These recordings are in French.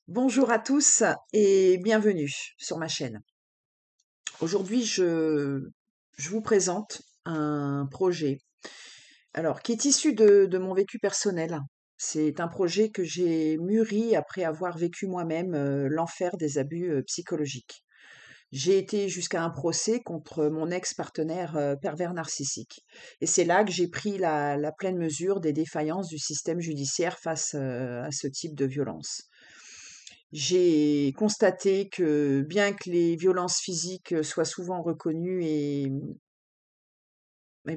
Bonjour à tous et bienvenue sur ma chaîne. Aujourd'hui, je vous présente un projet, alors qui est issu de mon vécu personnel. C'est un projet que j'ai mûri après avoir vécu moi-même l'enfer des abus psychologiques. J'ai été jusqu'à un procès contre mon ex-partenaire pervers narcissique. Et c'est là que j'ai pris la pleine mesure des défaillances du système judiciaire face à ce type de violence. J'ai constaté que bien que les violences physiques soient souvent reconnues et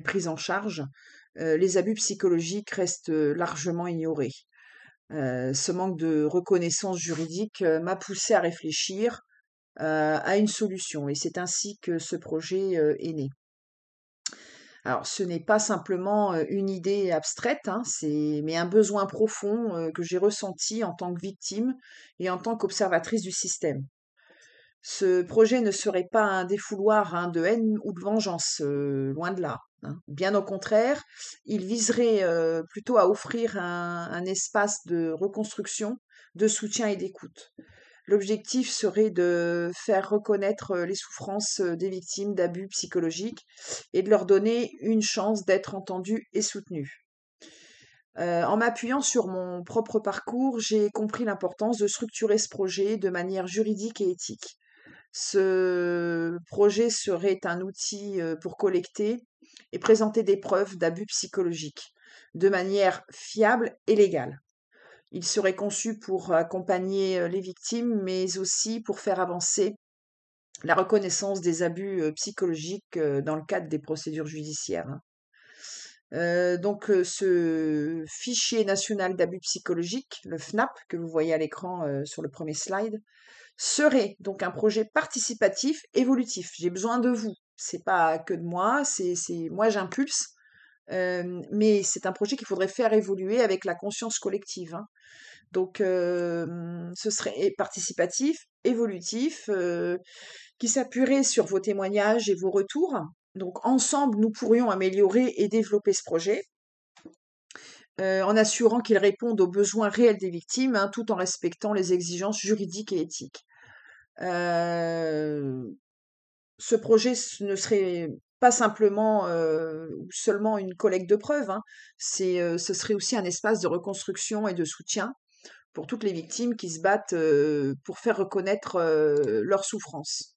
prises en charge, les abus psychologiques restent largement ignorés. Ce manque de reconnaissance juridique m'a poussé à réfléchir à une solution et c'est ainsi que ce projet est né. Alors, ce n'est pas simplement une idée abstraite, hein, mais un besoin profond que j'ai ressenti en tant que victime et en tant qu'observatrice du système. Ce projet ne serait pas un défouloir, hein, de haine ou de vengeance, loin de là, hein. Bien au contraire, il viserait, plutôt à offrir un espace de reconstruction, de soutien et d'écoute. L'objectif serait de faire reconnaître, les souffrances, des victimes d'abus psychologiques et de leur donner une chance d'être entendues et soutenues. En m'appuyant sur mon propre parcours, j'ai compris l'importance de structurer ce projet de manière juridique et éthique. Ce projet serait un outil pour collecter et présenter des preuves d'abus psychologiques de manière fiable et légale. Il serait conçu pour accompagner les victimes, mais aussi pour faire avancer la reconnaissance des abus psychologiques dans le cadre des procédures judiciaires, hein. Ce fichier national d'abus psychologiques, le FNAP, que vous voyez à l'écran sur le premier slide, serait donc un projet participatif évolutif. J'ai besoin de vous. C'est pas que de moi, c'est moi j'impulse, mais c'est un projet qu'il faudrait faire évoluer avec la conscience collective, hein. Ce serait participatif, évolutif, qui s'appuierait sur vos témoignages et vos retours. Donc ensemble, nous pourrions améliorer et développer ce projet, en assurant qu'il réponde aux besoins réels des victimes, hein, tout en respectant les exigences juridiques et éthiques. Heu, Ce projet ne serait pas simplement, ou seulement une collecte de preuves, hein. Ce serait aussi un espace de reconstruction et de soutien pour toutes les victimes qui se battent, pour faire reconnaître, leurs souffrances.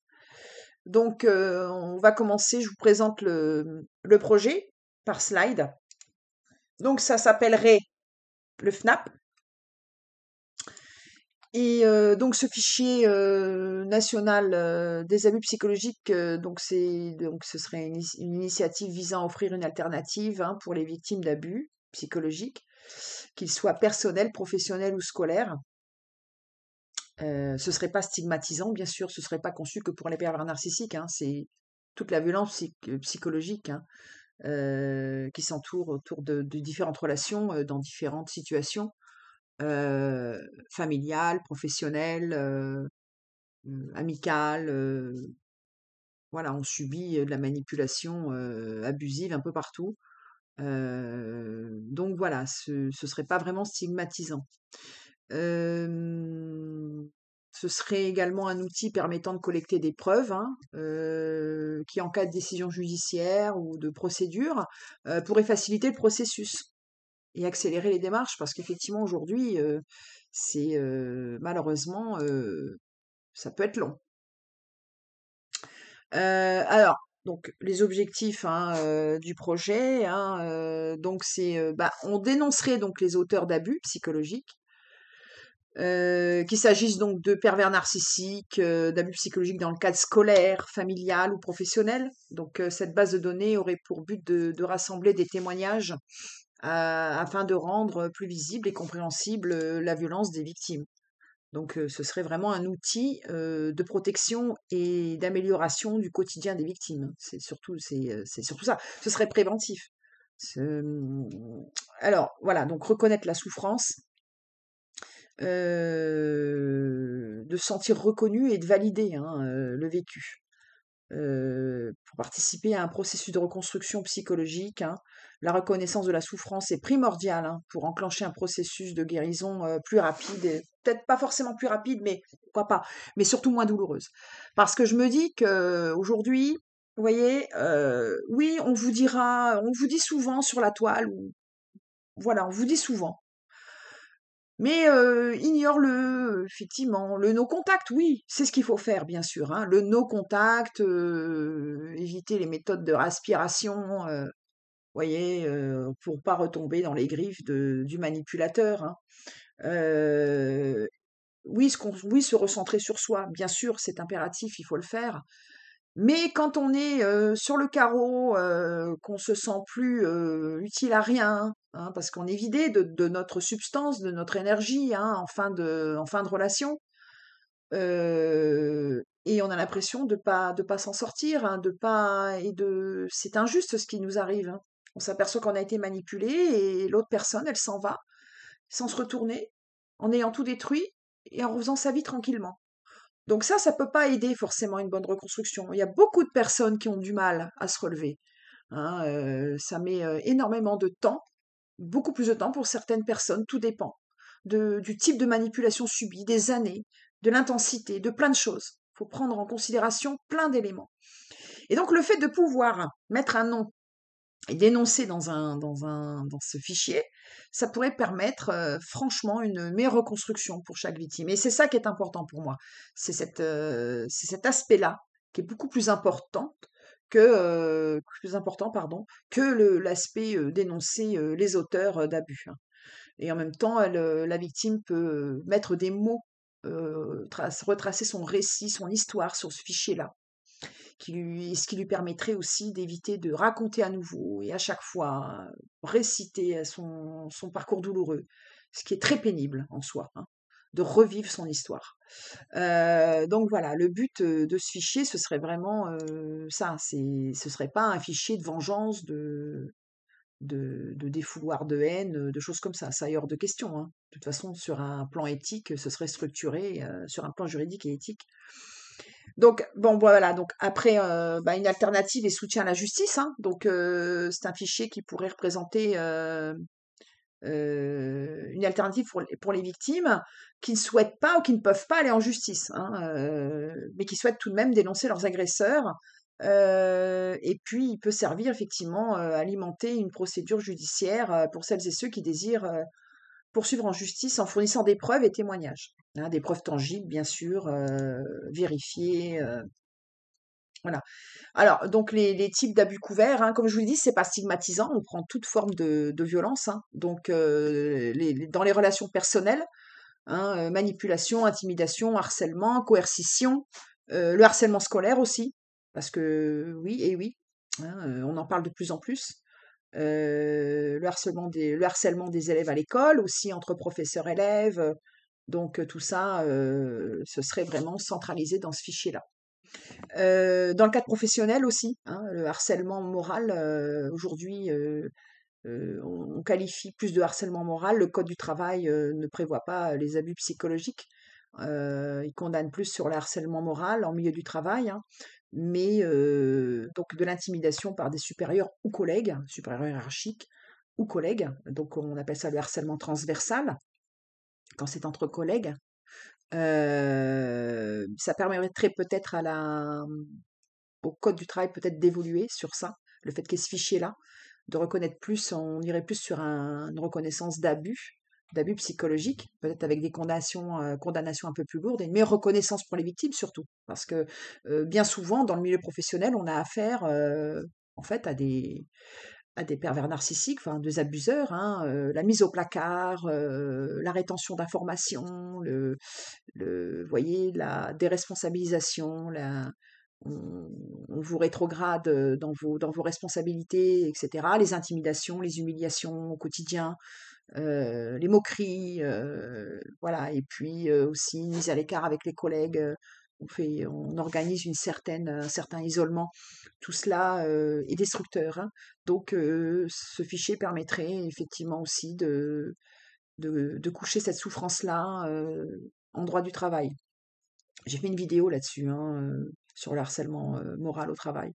On va commencer, je vous présente le projet par slide. Donc ça s'appellerait le FNAP. Donc ce fichier, national, des abus psychologiques, ce serait une initiative visant à offrir une alternative, hein, pour les victimes d'abus psychologiques, qu'ils soient personnels, professionnels ou scolaires. Ce serait pas stigmatisant, bien sûr, ce serait pas conçu que pour les pervers narcissiques, hein, c'est toute la violence psychologique, hein, qui s'entoure autour de différentes relations, dans différentes situations, familiales, professionnelles, amicales, voilà, on subit, de la manipulation, abusive un peu partout. Donc voilà, ce serait pas vraiment stigmatisant. Hem, Ce serait également un outil permettant de collecter des preuves, hein, qui, en cas de décision judiciaire ou de procédure, pourrait faciliter le processus et accélérer les démarches. Parce qu'effectivement, aujourd'hui, malheureusement, ça peut être long. Alors, donc les objectifs, hein, du projet, hein, on dénoncerait donc les auteurs d'abus psychologiques, qu'il s'agisse donc de pervers narcissiques, d'abus psychologiques dans le cadre scolaire, familial ou professionnel. Cette base de données aurait pour but de rassembler des témoignages, afin de rendre plus visible et compréhensible, la violence des victimes. Ce serait vraiment un outil, de protection et d'amélioration du quotidien des victimes. C'est surtout ça. Ce serait préventif. Ce, mmh, alors voilà, donc reconnaître la souffrance, de se sentir reconnu et de valider, hein, le vécu. pour participer à un processus de reconstruction psychologique, hein. La reconnaissance de la souffrance est primordiale, hein, pour enclencher un processus de guérison plus rapide, et peut-être pas forcément plus rapide, mais pourquoi pas, mais surtout moins douloureuse. Parce que je me dis que aujourd'hui, vous voyez, oui, on vous dit souvent sur la toile, ou voilà, on vous dit souvent. Mais ignore-le, effectivement. Le no contact, oui, c'est ce qu'il faut faire, bien sûr, hein. Le no contact, éviter les méthodes de respiration, voyez, pour pas retomber dans les griffes du manipulateur, hein. Heu, oui, se recentrer sur soi, bien sûr, c'est impératif, il faut le faire. Mais quand on est, sur le carreau, qu'on se sent plus, utile à rien, hein, parce qu'on est vidé de notre substance, de notre énergie, hein, en fin de relation, et on a l'impression de pas s'en sortir, hein, de pas et de c'est injuste ce qui nous arrive, hein. On s'aperçoit qu'on a été manipulé et l'autre personne, elle s'en va, sans se retourner, en ayant tout détruit et en refaisant sa vie tranquillement. Donc ça peut pas aider forcément une bonne reconstruction. Il y a beaucoup de personnes qui ont du mal à se relever, hein, ça met, énormément de temps, beaucoup plus de temps pour certaines personnes, tout dépend du type de manipulation subie, des années, de l'intensité, de plein de choses. Il faut prendre en considération plein d'éléments. Et donc le fait de pouvoir mettre un nom et d'énoncer dans ce fichier, ça pourrait permettre, franchement une meilleure reconstruction pour chaque victime, et c'est ça qui est important pour moi. C'est cet aspect-là qui est beaucoup plus important plus important, pardon, que l'aspect, d'énoncer, les auteurs, d'abus, hein. Et en même temps, la victime peut, mettre des mots, retracer son récit, son histoire sur ce fichier-là, ce qui lui permettrait aussi d'éviter de raconter à nouveau et à chaque fois réciter son parcours douloureux, ce qui est très pénible en soi, hein, de revivre son histoire. Donc voilà, le but de ce fichier, ce serait vraiment ça, ce serait pas un fichier de vengeance, de défouloir de haine, de choses comme ça est hors de question, hein. De toute façon, sur un plan éthique, ce serait structuré, sur un plan juridique et éthique. Donc bon, voilà, donc après, une alternative est soutien à la justice, hein. Donc c'est un fichier qui pourrait représenter, une alternative pour les victimes qui ne souhaitent pas ou qui ne peuvent pas aller en justice, hein, mais qui souhaitent tout de même dénoncer leurs agresseurs. Et puis il peut servir effectivement, à alimenter une procédure judiciaire, pour celles et ceux qui désirent, poursuivre en justice en fournissant des preuves et témoignages, hein, des preuves tangibles bien sûr, vérifiées, voilà. Alors, donc les types d'abus couverts, hein, comme je vous l'ai dit, c'est pas stigmatisant, on prend toute forme de violence, hein. Donc, dans les relations personnelles, hein, manipulation, intimidation, harcèlement, coercition, le harcèlement scolaire aussi, parce que oui et oui, hein, on en parle de plus en plus. Le harcèlement des élèves à l'école, aussi entre professeurs-élèves, donc tout ça, ce serait vraiment centralisé dans ce fichier-là. Dans le cadre professionnel aussi, hein, le harcèlement moral, aujourd'hui, on qualifie plus de harcèlement moral. Le code du travail, ne prévoit pas les abus psychologiques. Il condamne plus sur le harcèlement moral en milieu du travail, hein, mais donc de l'intimidation par des supérieurs hiérarchiques ou collègues, donc on appelle ça le harcèlement transversal, quand c'est entre collègues. Ça permettrait peut-être au code du travail peut-être d'évoluer sur ça, le fait qu'il y ait ce fichier-là, de reconnaître plus, on irait plus sur une reconnaissance d'abus psychologiques, peut-être avec des condamnations un peu plus lourdes et une meilleure reconnaissance pour les victimes surtout. Parce que bien souvent, dans le milieu professionnel, on a affaire en fait à des pervers narcissiques, enfin des abuseurs, hein, la mise au placard, la rétention d'informations, vous voyez, la déresponsabilisation, on, on vous rétrograde dans vos responsabilités, etc. Les intimidations, les humiliations au quotidien, les moqueries, voilà, et puis aussi mise à l'écart avec les collègues. On organise un certain isolement. Tout cela est destructeur, hein. Donc, ce fichier permettrait effectivement aussi de coucher cette souffrance-là en droit du travail. J'ai fait une vidéo là-dessus, hein, sur le harcèlement moral au travail.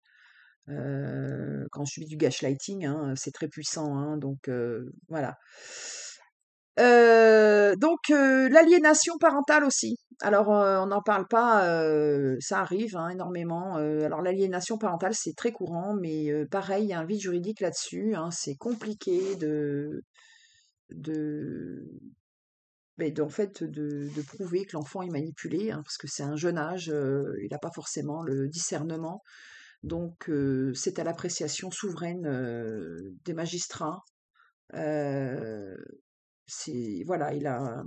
Quand on subit du gaslighting, hein, c'est très puissant, hein, donc voilà. L'aliénation parentale aussi. Alors, on n'en parle pas, ça arrive, hein, énormément. Alors l'aliénation parentale, c'est très courant, mais pareil, il y a un vide juridique là-dessus, hein. C'est compliqué de en fait, de prouver que l'enfant est manipulé, hein, parce que c'est un jeune âge, il n'a pas forcément le discernement. Donc c'est à l'appréciation souveraine, des magistrats. Heu, c'est voilà, il a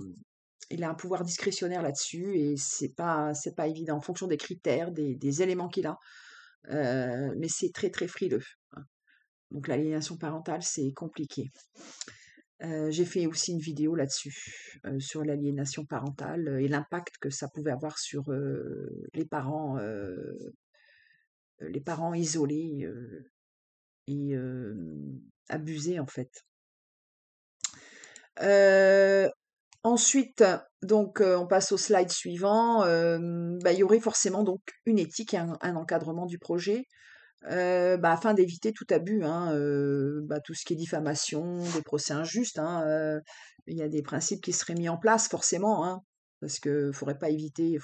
un pouvoir discrétionnaire là-dessus et c'est pas évident en fonction des critères, des éléments qu'il a, mais c'est très, très frileux, hein. Donc l'aliénation parentale, c'est compliqué. J'ai fait aussi une vidéo là-dessus, sur l'aliénation parentale, et l'impact que ça pouvait avoir sur, les parents isolés, et abusés, en fait. Heu, Ensuite, donc on passe au slide suivant, il y aurait forcément donc une éthique et un encadrement du projet, afin d'éviter tout abus, hein, tout ce qui est diffamation, des procès injustes, hein, il y a des principes qui seraient mis en place forcément, hein, parce que faudrait éviter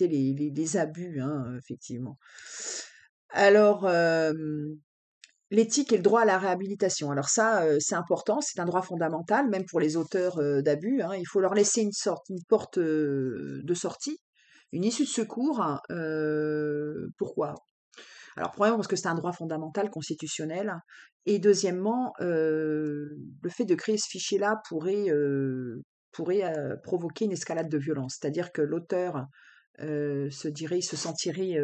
les abus, hein, effectivement. Alors, l'éthique et le droit à la réhabilitation. Alors ça, c'est important, c'est un droit fondamental, même pour les auteurs, d'abus, hein. Il faut leur laisser une porte, de sortie, une issue de secours, hein. Pourquoi? Alors premièrement, parce que c'est un droit fondamental constitutionnel, et deuxièmement, le fait de créer ce fichier-là pourrait, provoquer une escalade de violence. C'est-à-dire que l'auteur, il se sentirait,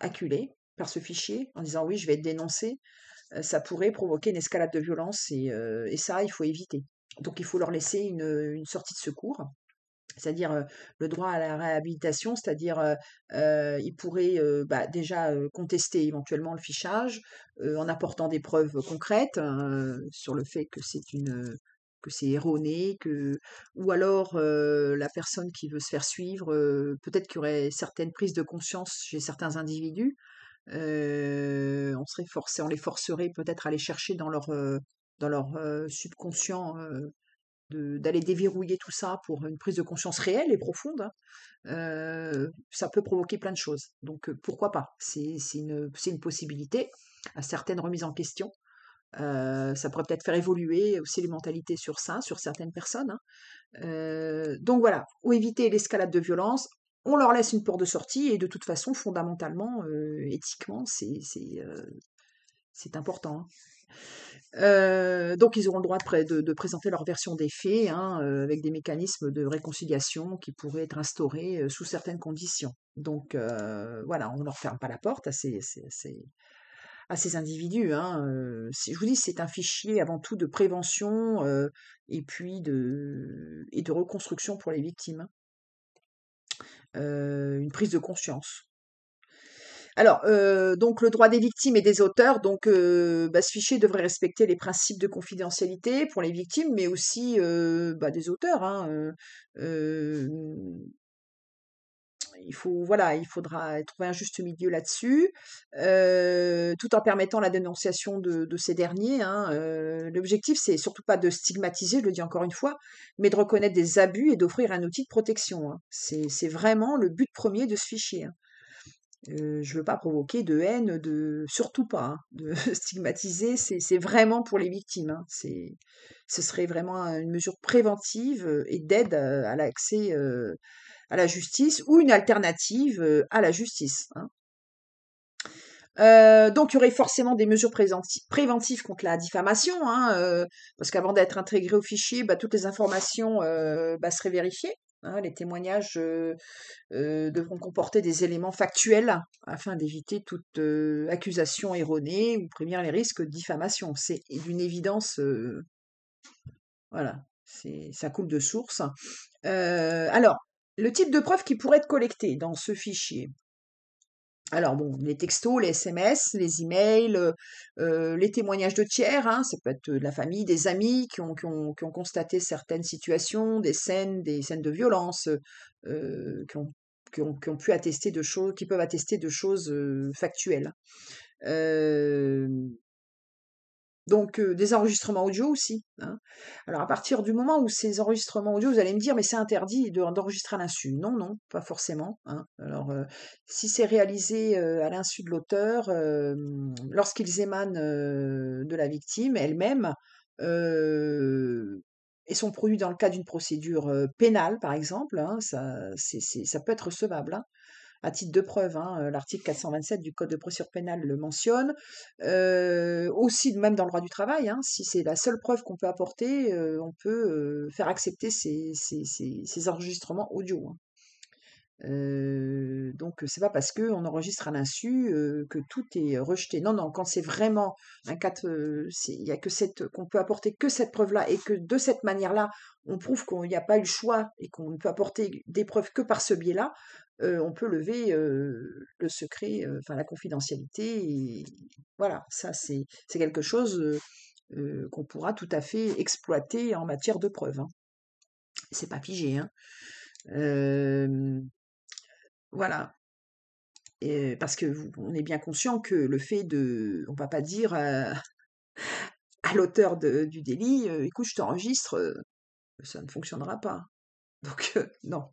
acculé par ce fichier en disant: «Oui, je vais être dénoncé». Ça pourrait provoquer une escalade de violence et ça, il faut éviter. Donc il faut leur laisser une sortie de secours, c'est-à-dire, le droit à la réhabilitation, c'est-à-dire, ils pourraient, déjà, contester éventuellement le fichage, en apportant des preuves concrètes, sur le fait que c'est erroné, ou alors, la personne qui veut se faire suivre, peut-être qu'il y aurait certaines prises de conscience chez certains individus. On les forcerait peut-être à aller chercher dans leur, subconscient, d'aller déverrouiller tout ça pour une prise de conscience réelle et profonde, hein. Ça peut provoquer plein de choses. Donc, pourquoi pas? C'est une possibilité, à certaines remises en question. Ça pourrait peut-être faire évoluer aussi les mentalités sur ça, sur certaines personnes, hein. Donc voilà, ou éviter l'escalade de violence, on leur laisse une porte de sortie et de toute façon, fondamentalement, éthiquement, c'est important, hein. Donc ils auront le droit de présenter leur version des faits, hein, avec des mécanismes de réconciliation qui pourraient être instaurés, sous certaines conditions. Donc voilà, on ne leur ferme pas la porte à ces individus, hein, je vous dis, c'est un fichier avant tout de prévention, et de reconstruction pour les victimes, hein. Une prise de conscience. Alors, donc le droit des victimes et des auteurs, donc ce fichier devrait respecter les principes de confidentialité pour les victimes, mais aussi, des auteurs, hein, hem, il faudra trouver un juste milieu là-dessus, tout en permettant la dénonciation de ces derniers, hein. L'objectif, c'est surtout pas de stigmatiser, je le dis encore une fois, mais de reconnaître des abus et d'offrir un outil de protection, hein. C'est vraiment le but premier de ce fichier, hein. Je veux pas provoquer de haine, surtout pas, hein, de stigmatiser, c'est vraiment pour les victimes, hein. Ce serait vraiment une mesure préventive, et d'aide, à l'accès, à la justice, ou une alternative, à la justice, hein. Donc il y aurait forcément des mesures préventives contre la diffamation, hein, parce qu'avant d'être intégrées au fichier, toutes les informations, seraient vérifiées, hein. Les témoignages, devront comporter des éléments factuels afin d'éviter toute, accusation erronée ou prévenir les risques de diffamation. C'est d'une évidence, voilà, ça coule de source. Alors, le type de preuves qui pourraient être collectées dans ce fichier. Alors bon, les textos, les SMS, les emails, les témoignages de tiers, hein, ça peut être de la famille, des amis qui ont constaté certaines situations, des scènes de violence, qui ont qui ont pu attester de choses, qui peuvent attester de choses factuelles. Euh, donc des enregistrements audio aussi, hein. Alors à partir du moment où ces enregistrements audio, vous allez me dire: «Mais c'est interdit d'enregistrer à l'insu». Non, non, pas forcément, hein. Alors, si c'est réalisé, à l'insu de l'auteur, lorsqu'ils émanent, de la victime elle-même, heu et sont produits dans le cadre d'une procédure, pénale par exemple, hein, ça peut être recevable, hein, à titre de preuve, hein, l'article 427 du code de procédure pénale le mentionne. Aussi, même dans le droit du travail, hein, si c'est la seule preuve qu'on peut apporter, on peut faire accepter ces enregistrements audio, hein. Donc c'est pas parce qu'on enregistre à l'insu que tout est rejeté. Non, non, quand c'est vraiment un cas, il y a que qu'on peut apporter que cette preuve-là et que de cette manière-là, on prouve qu'il n'y a pas eu le choix et qu'on ne peut apporter des preuves que par ce biais-là, on peut lever le secret, enfin la confidentialité. Et voilà, ça c'est quelque chose qu'on pourra tout à fait exploiter en matière de preuve, hein. C'est pas figé, hein. Euh, voilà. Et parce que on est bien conscient que le fait on va pas dire à l'auteur du délit, écoute, je t'enregistre, ça ne fonctionnera pas. Donc, non,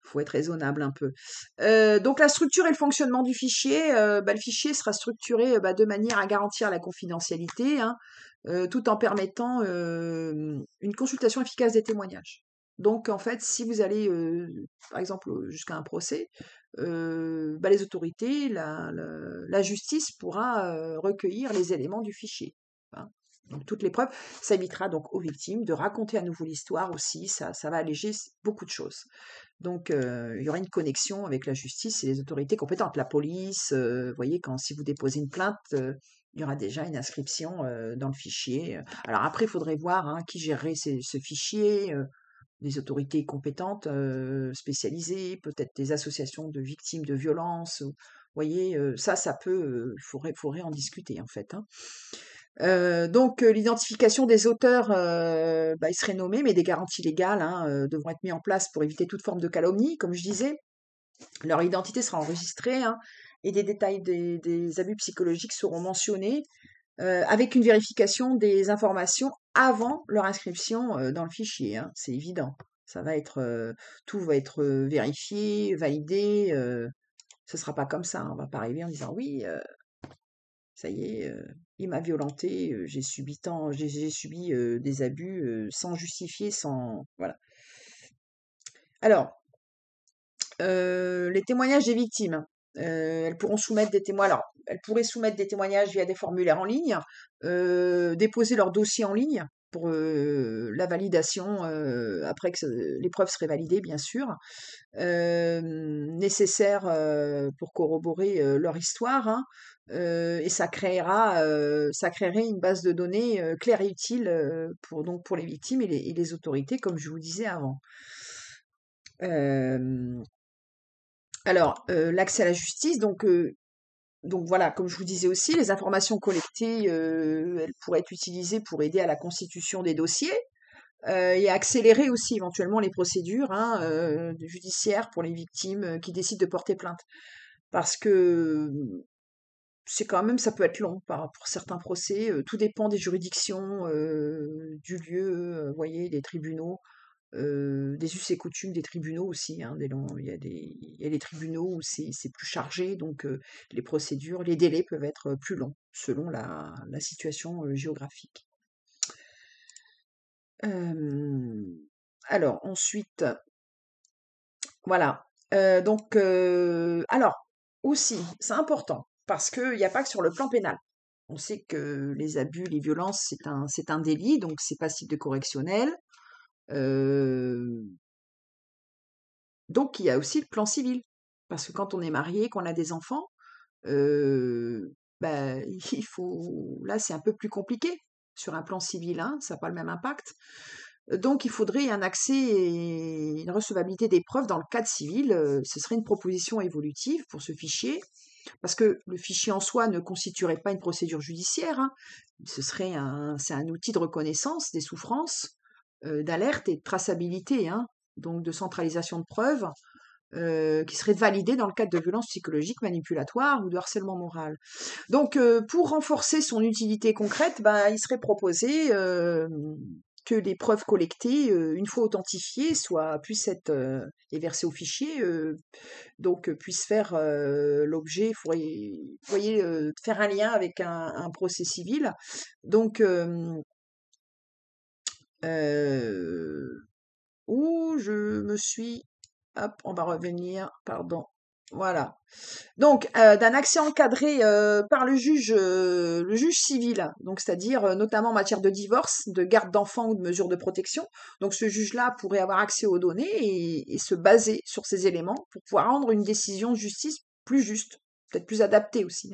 faut être raisonnable un peu. Donc la structure et le fonctionnement du fichier, le fichier sera structuré de manière à garantir la confidentialité, hein, tout en permettant une consultation efficace des témoignages. Donc en fait, si vous allez, par exemple, jusqu'à un procès, les autorités, la justice pourra recueillir les éléments du fichier, hein. Donc toutes les preuves, ça évitera donc aux victimes de raconter à nouveau l'histoire aussi, ça va alléger beaucoup de choses. Donc, il y aura une connexion avec la justice et les autorités compétentes, la police. Vous voyez, si vous déposez une plainte, il y aura déjà une inscription dans le fichier. Alors après, il faudrait voir hein, qui gérerait ce fichier, des autorités compétentes spécialisées, peut-être des associations de victimes de violences. Vous voyez, ça peut, faudrait en discuter en fait, hein. Donc l'identification des auteurs, ils seraient nommés, mais des garanties légales hein, devront être mises en place pour éviter toute forme de calomnie, comme je disais. Leur identité sera enregistrée hein, et des détails des abus psychologiques seront mentionnés avec une vérification des informations avant leur inscription dans le fichier, hein, c'est évident. Ça va être, tout va être vérifié, validé. Ce sera pas comme ça, hein. On va pas arriver en disant oui, ça y est, il m'a violenté, j'ai subi des abus sans justifier, sans voilà. Alors, les témoignages des victimes, elles pourront soumettre des témoins. Alors, elles pourraient soumettre des témoignages via des formulaires en ligne, déposer leur dossier en ligne pour la validation après que les preuves seraient validées, bien sûr, nécessaires pour corroborer leur histoire, hein, et ça créerait une base de données claire et utile pour les victimes et les autorités, comme je vous disais avant. Euh, alors, l'accès à la justice, donc voilà, comme je vous disais aussi, les informations collectées, elles pourraient être utilisées pour aider à la constitution des dossiers et accélérer aussi éventuellement les procédures hein, judiciaires pour les victimes qui décident de porter plainte. Parce que c'est quand même, ça peut être long pour certains procès, tout dépend des juridictions, du lieu, vous voyez, des tribunaux. Des us et coutumes des tribunaux aussi, hein, il y a des tribunaux où c'est plus chargé, donc les procédures, les délais peuvent être plus longs selon la situation géographique. Alors ensuite, voilà. Alors aussi, c'est important parce qu'il n'y a pas que sur le plan pénal. On sait que les abus, les violences, c'est un délit, donc c'est passible de correctionnel. Euh, Donc, il y a aussi le plan civil. Parce que quand on est marié, qu'on a des enfants, heu, il faut là, c'est un peu plus compliqué sur un plan civil, hein, ça n'a pas le même impact. Donc il faudrait un accès et une recevabilité des preuves dans le cadre civil, ce serait une proposition évolutive pour ce fichier. Parce que le fichier en soi ne constituerait pas une procédure judiciaire, hein. C'est un outil de reconnaissance des souffrances, d'alerte et de traçabilité, hein, donc de centralisation de preuves. qui serait validé dans le cadre de violences psychologiques, manipulatoires ou de harcèlement moral. Donc, pour renforcer son utilité concrète, il serait proposé que les preuves collectées, une fois authentifiées, puissent être et versées au fichier, puissent faire l'objet, vous voyez, faire un lien avec un procès civil. Donc, où je me suis, hop, on va revenir, pardon, voilà. Donc, d'un accès encadré par le juge civil, donc c'est-à-dire notamment en matière de divorce, de garde d'enfants ou de mesures de protection. Donc, ce juge-là pourrait avoir accès aux données et se baser sur ces éléments pour pouvoir rendre une décision de justice plus juste, peut-être plus adaptée aussi,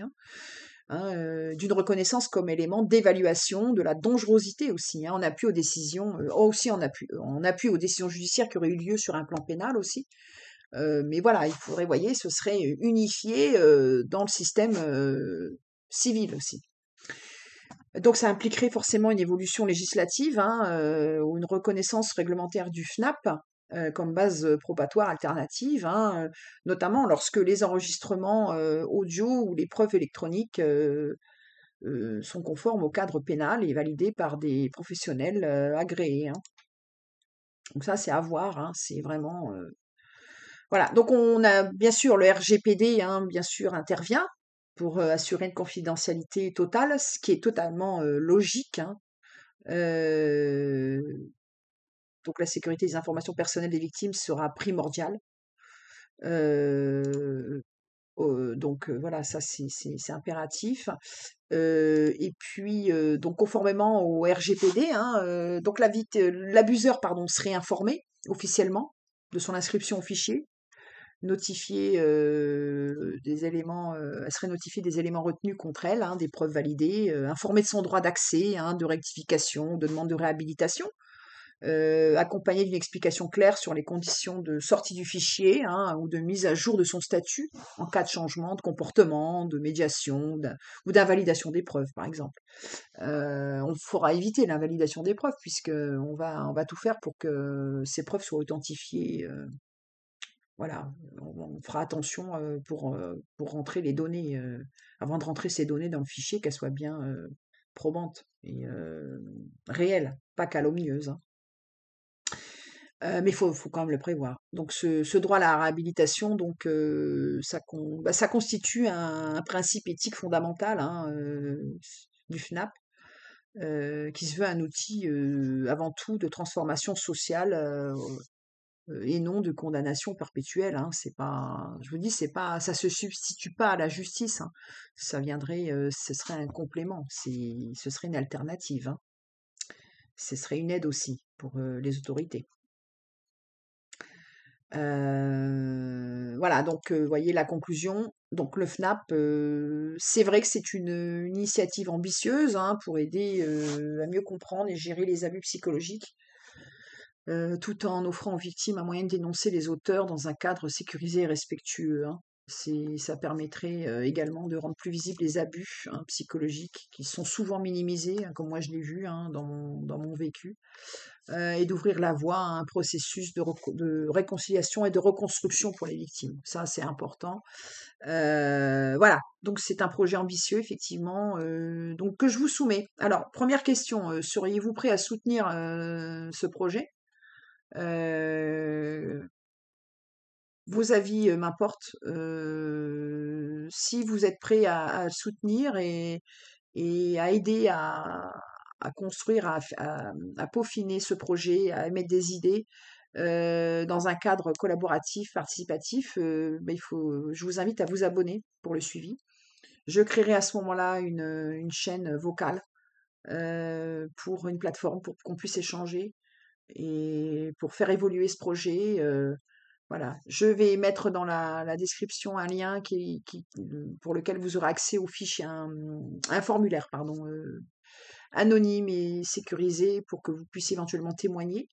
d'une reconnaissance comme élément d'évaluation de la dangerosité aussi, en appui aux décisions, aussi en appui aux décisions judiciaires qui auraient eu lieu sur un plan pénal aussi. Mais voilà, il faudrait, vous voyez, ce serait unifié dans le système civil aussi. Donc ça impliquerait forcément une évolution législative ou une reconnaissance réglementaire du FNAP comme base probatoire alternative, notamment lorsque les enregistrements audio ou les preuves électroniques sont conformes au cadre pénal et validés par des professionnels agréés. Donc ça, c'est à voir, c'est vraiment voilà, donc on a bien sûr le RGPD, bien sûr, intervient pour assurer une confidentialité totale, ce qui est totalement logique. Euh, donc la sécurité des informations personnelles des victimes sera primordiale. Euh, voilà, ça c'est impératif. Et puis donc conformément au RGPD, donc l'abuseur pardon serait informé officiellement de son inscription au fichier notifier des éléments, elle serait notifiée des éléments retenus contre elle, des preuves validées, informée de son droit d'accès, de rectification, de demande de réhabilitation, accompagnée d'une explication claire sur les conditions de sortie du fichier ou de mise à jour de son statut en cas de changement de comportement, de médiation ou d'invalidation des preuves, par exemple. On fera éviter l'invalidation des preuves puisque on va tout faire pour que ces preuves soient authentifiées. Voilà, on fera attention pour rentrer les données, avant de rentrer ces données dans le fichier, qu'elles soient bien probantes et réelles, pas calomnieuses. Mais faut quand même le prévoir. Donc ce droit à la réhabilitation, donc ça constitue un principe éthique fondamental du FNAP, qui se veut un outil avant tout de transformation sociale et non de condamnation perpétuelle. C'est pas, je vous dis, c'est pas, ça se substitue pas à la justice. Ça viendrait, ce serait un complément. Ce serait une alternative. Ce serait une aide aussi pour les autorités. Voilà, donc voyez la conclusion. Donc le FNAP, c'est vrai que c'est une initiative ambitieuse pour aider à mieux comprendre et gérer les abus psychologiques tout en offrant aux victimes un moyen de dénoncer les auteurs dans un cadre sécurisé et respectueux. Ça permettrait également de rendre plus visibles les abus psychologiques qui sont souvent minimisés, comme moi je l'ai vu dans mon vécu, et d'ouvrir la voie à un processus de réconciliation et de reconstruction pour les victimes. Ça, c'est important. Voilà, donc c'est un projet ambitieux, effectivement, donc que je vous soumets. Alors, première question, seriez-vous prêt à soutenir ce projet? Heu, Vos avis, m'importent. Si vous êtes prêt à le soutenir et à aider à construire, à peaufiner ce projet, à émettre des idées, dans un cadre collaboratif, participatif, je vous invite à vous abonner pour le suivi. Je créerai à ce moment-là une chaîne vocale, pour une plateforme pour qu'on puisse échanger et pour faire évoluer ce projet, voilà. Je vais mettre dans la description un lien pour lequel vous aurez accès au fichier, un formulaire, pardon, anonyme et sécurisé pour que vous puissiez éventuellement témoigner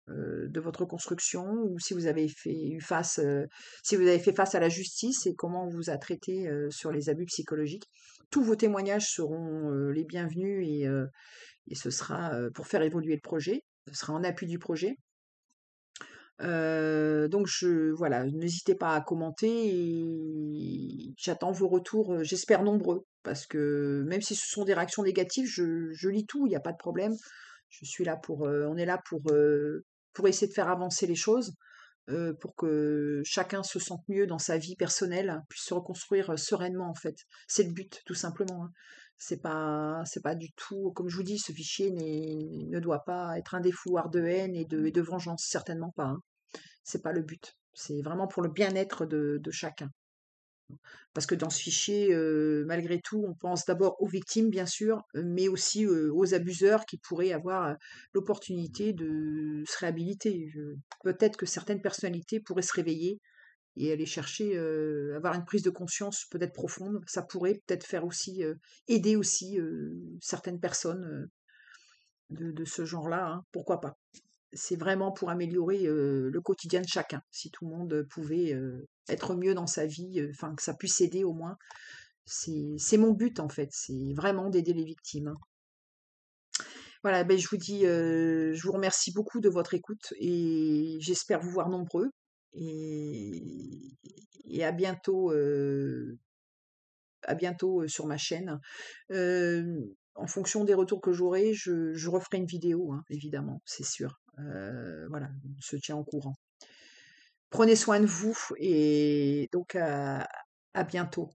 de votre construction ou si vous avez fait face à la justice et comment on vous a traité sur les abus psychologiques. Tous vos témoignages seront les bienvenus et ce sera pour faire évoluer le projet. Ce sera en appui du projet. Donc voilà, n'hésitez pas à commenter et j'attends vos retours, j'espère nombreux, parce que même si ce sont des réactions négatives, je lis tout, il y a pas de problème. Je suis là on est là pour essayer de faire avancer les choses, pour que chacun se sente mieux dans sa vie personnelle, puisse se reconstruire, sereinement en fait. C'est le but tout simplement, hein. C'est pas du tout comme je vous dis, ce fichier ne doit pas être un défouloir de haine et de vengeance, certainement pas, hein. C'est pas le but. C'est vraiment pour le bien-être de chacun. Parce que dans ce fichier, malgré tout, on pense d'abord aux victimes, bien sûr, mais aussi, aux abuseurs qui pourraient avoir, l'opportunité de se réhabiliter. Peut-être que certaines personnalités pourraient se réveiller et aller chercher, avoir une prise de conscience peut-être profonde. Ça pourrait peut-être faire aussi, aider aussi, certaines personnes, de ce genre-là, hein, pourquoi pas? C'est vraiment pour améliorer, le quotidien de chacun. Si tout le monde pouvait, être mieux dans sa vie, enfin que ça puisse aider au moins. C'est mon but en fait, c'est vraiment d'aider les victimes, hein. Voilà, ben je vous dis, je vous remercie beaucoup de votre écoute et j'espère vous voir nombreux et et à bientôt, sur ma chaîne. En fonction des retours que j'aurai, je referai une vidéo, hein, évidemment, c'est sûr. Voilà, on se tient au courant. Prenez soin de vous et donc à bientôt.